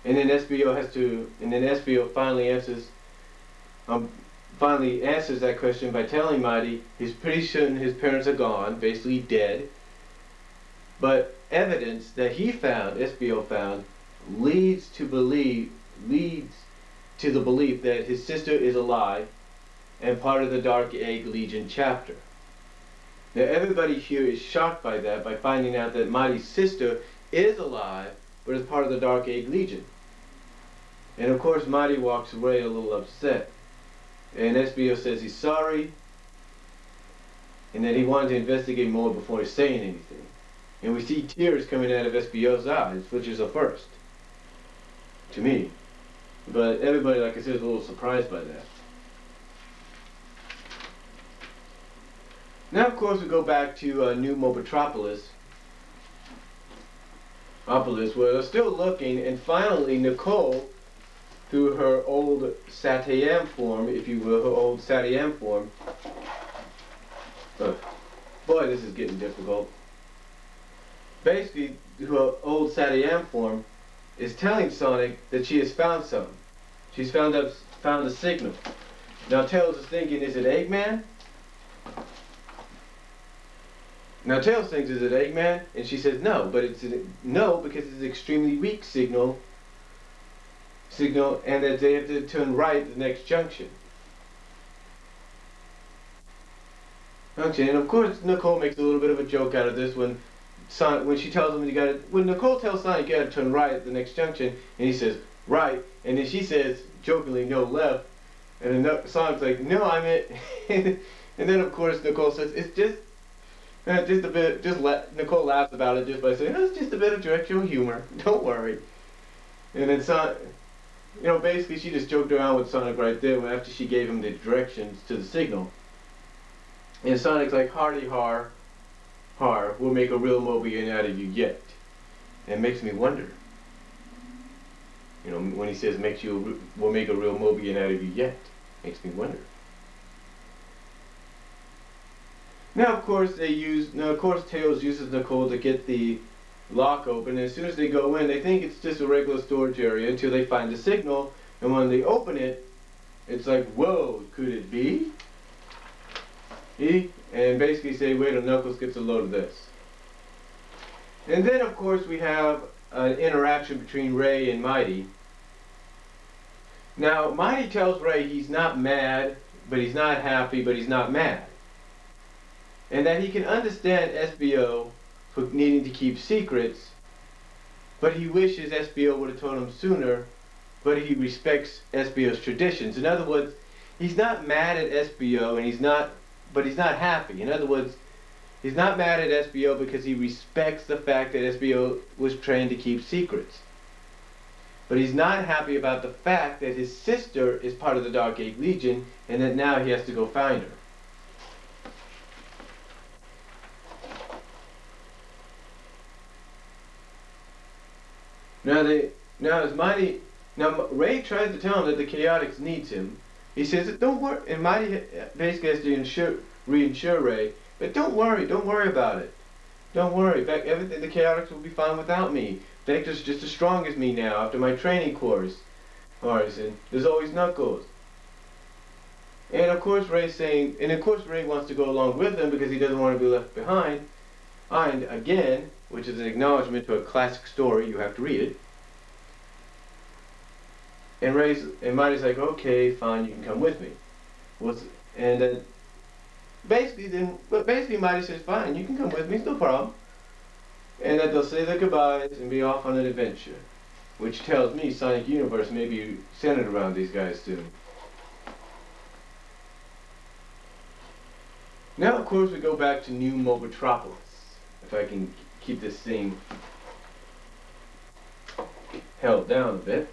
And then SBO finally answers that question by telling Mighty he's pretty certain his parents are gone, basically dead. But evidence that SBO found, leads to the belief that his sister is alive and part of the Dark Egg Legion chapter. Now everybody here is shocked by that, by finding out that Mighty's sister is alive, but is part of the Dark Egg Legion. And of course Mighty walks away a little upset. And SBO says he's sorry, and that he wanted to investigate more before saying anything. And we see tears coming out of SBO's eyes, which is a first to me. But everybody, like I said, is a little surprised by that. Now, of course, we go back to New Mobotropolis, where they're still looking, and finally Nicole, through her old Satayam form, if you will, boy, this is getting difficult. Basically, her old Satayam form is telling Sonic that she has found something. She's found a signal. Now Tails is thinking, is it Eggman? Now Tails thinks, is it Eggman? And she says no, but no, because it's an extremely weak signal, and that they have to turn right at the next junction. Okay, and of course Nicole makes a little bit of a joke out of this when she tells him when Nicole tells Sonic you gotta turn right at the next junction, and he says right, and then she says jokingly no left, and then Sonic's like no, I meant, and then of course Nicole says it's just a bit, Nicole laughs about it just by saying, oh, it's just a bit of directional humor, don't worry. And then Sonic, basically she just joked around with Sonic right there after she gave him the directions to the signal. And Sonic's like, hardy har, we'll make a real Mobian out of you yet. And it makes me wonder. When he says we'll make a real Mobian out of you yet, makes me wonder. Now of course Tails uses Nicole to get the lock open, and as soon as they go in, they think it's just a regular storage area until they find the signal, and when they open it, it's like, whoa, could it be? And basically say, wait till Knuckles gets a load of this. And then of course we have an interaction between Ray and Mighty. Now Mighty tells Ray he's not mad, but he's not happy, but he's not mad. And that he can understand SBO for needing to keep secrets, but he wishes SBO would have told him sooner, but he respects SBO's traditions. In other words, he's not mad at SBO, but he's not happy. In other words, he's not mad at SBO because he respects the fact that SBO was trained to keep secrets. But he's not happy about the fact that his sister is part of the Dark Egg Legion, and that now he has to go find her. Now Ray tries to tell him that the Chaotix needs him. He says, don't worry, and Mighty basically has to reinsure Ray, but don't worry about it. Don't worry, in fact, everything, the Chaotix will be fine without me. Vector's just as strong as me now after my training course. And there's always Knuckles. And of course Ray wants to go along with him because he doesn't want to be left behind. And again, which is an acknowledgement to a classic story, you have to read it. And Mighty's like, okay, fine, you can come with me. Basically Mighty says, fine, you can come with me, it's no problem. And that they'll say their goodbyes and be off on an adventure, which tells me Sonic Universe may be centered around these guys soon. Now, of course, we go back to New Mobotropolis. If I can keep this thing held down a bit.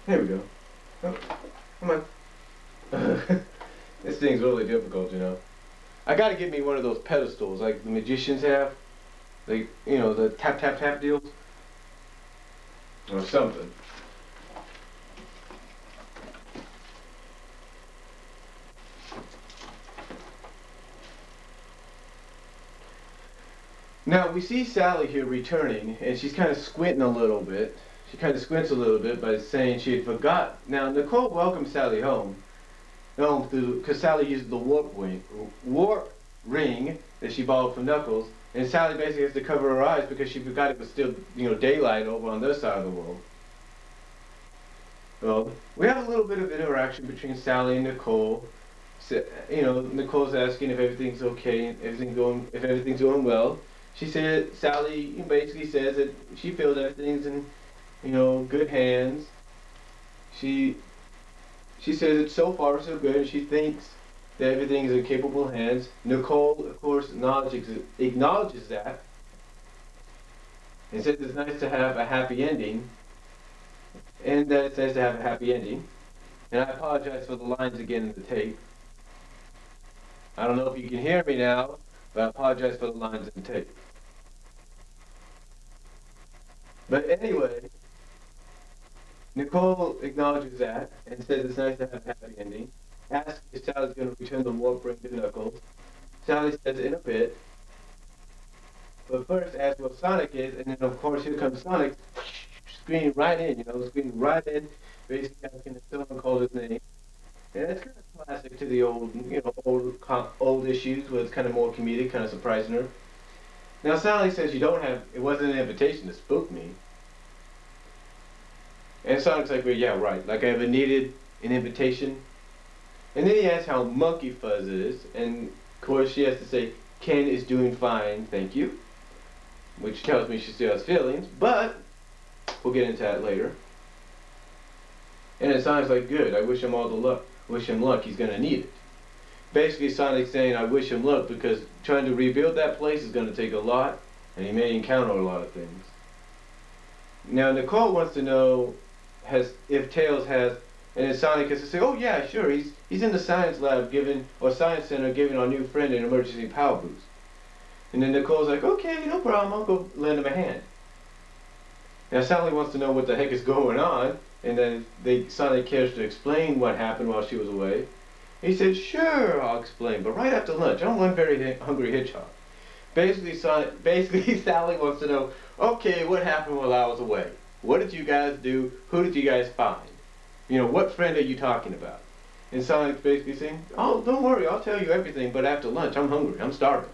There we go. Oh, come on. This thing's really difficult, I gotta get me one of those pedestals like the magicians have. Like, the tap tap tap deals. Or something. Now we see Sally here returning, and she's kind of squinting a little bit. She kind of squints a little bit by saying she had forgot. Now Nicole welcomes Sally home, because Sally uses the warp ring that she borrowed from Knuckles, and Sally basically has to cover her eyes because she forgot it was still, daylight over on their side of the world. Well, we have a little bit of interaction between Sally and Nicole. Nicole's asking if everything's okay, if everything's going well. She said Sally basically says that she feels everything's in, good hands. She she says it's so far so good, and she thinks that everything is in capable hands. Nicole, of course, acknowledges that, and says it's nice to have a happy ending, and that it's nice to have a happy ending. And I apologize for the lines again in the tape. I don't know if you can hear me now, but I apologize for the lines in the tape. But anyway, Nicole acknowledges that and says it's nice to have a happy ending. Asks if Sally's going to return the warp ring to Knuckles. Sally says in a bit. But first asks what Sonic is, and then of course here comes Sonic screaming right in, screaming right in, basically asking if someone called his name. And it's kind of classic to the old issues where it's kind of more comedic, kind of surprising her. Now Sally says it wasn't an invitation to spook me. And Sonic's like, well, yeah, right, like I ever needed an invitation. And then he asks how Monkey Fuzz is, and of course she has to say, Ken is doing fine, thank you. Which tells me she still has feelings, but we'll get into that later. And then Sonic's like, good, I wish him all the luck. Wish him luck, he's gonna need it. Basically Sonic's saying I wish him luck because trying to rebuild that place is gonna take a lot, and he may encounter a lot of things. Now Nicole wants to know if Tails has, and then Sonic has to say, oh yeah, sure, he's in the science lab science center giving our new friend an emergency power boost. And then Nicole's like, okay, no problem, I'll go lend him a hand. Now Sally wants to know what the heck is going on, and then Sonic cares to explain what happened while she was away. He said, sure, I'll explain, but right after lunch. I'm one very hungry hedgehog. Basically, Sally wants to know, okay, what happened while I was away? What did you guys do? Who did you guys find? What friend are you talking about? And Sonic's basically saying, oh, don't worry, I'll tell you everything, but after lunch, I'm hungry, I'm starving.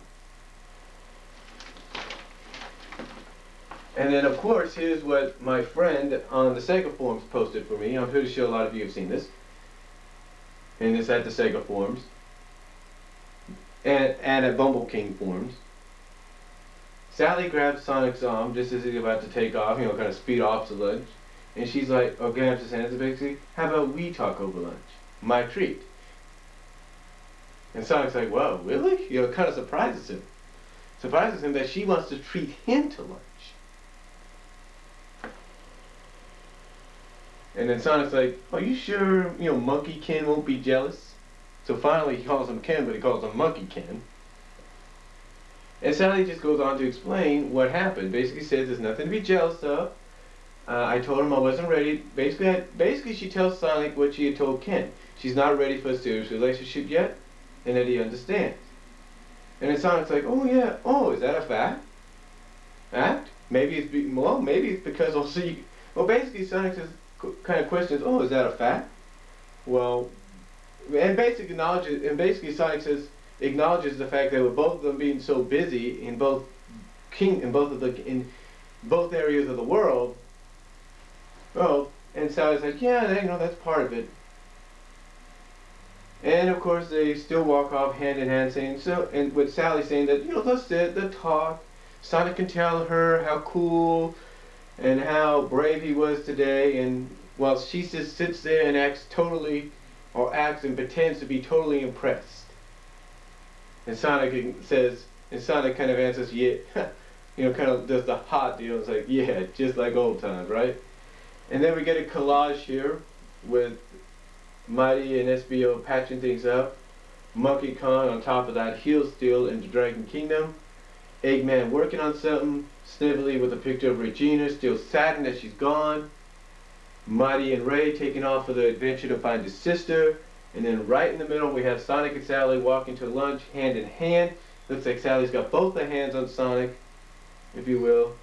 And then, of course, here's what my friend on the Sega forums posted for me. I'm pretty sure a lot of you have seen this. And it's at the Sega forums. And at Bumble King forums. Sally grabs Sonic's arm just as he's about to take off, kind of speed off to lunch. And she's like, or grabs his hands basically, how about we talk over lunch? My treat. And Sonic's like, whoa, really? It kind of surprises him. Surprises him that she wants to treat him to lunch. And then Sonic's like, are you sure, Monkey Ken won't be jealous? So finally he calls him Ken, but he calls him Monkey Ken. And Sally just goes on to explain what happened. Basically says there's nothing to be jealous of. I told him I wasn't ready. Basically she tells Sonic what she had told Ken. She's not ready for a serious relationship yet, and that he understands. And then Sonic's like, oh yeah, oh, is that a fact? Fact? Maybe it's because basically Sonic says, kind of questions, oh, is that a fact? Well, and basically Sonic acknowledges the fact that with both of them being so busy in both areas of the world, well, and Sally's like, yeah, that's part of it. And of course they still walk off hand in hand saying and with Sally saying that, let's sit, let's talk. Sonic can tell her how cool and how brave he was today, and while she just sits there and acts and pretends to be totally impressed. And Sonic kind of answers, yeah, kind of does the hot deal. It's like, yeah, just like old times, right? And then we get a collage here with Mighty and SBO patching things up. Monkey Kong on top of that heel steel into Dragon Kingdom. Eggman working on something. Snively with a picture of Regina, still saddened that she's gone. Mighty and Ray taking off for the adventure to find his sister. And then right in the middle we have Sonic and Sally walking to lunch hand in hand. Looks like Sally's got both the hands on Sonic. if you will.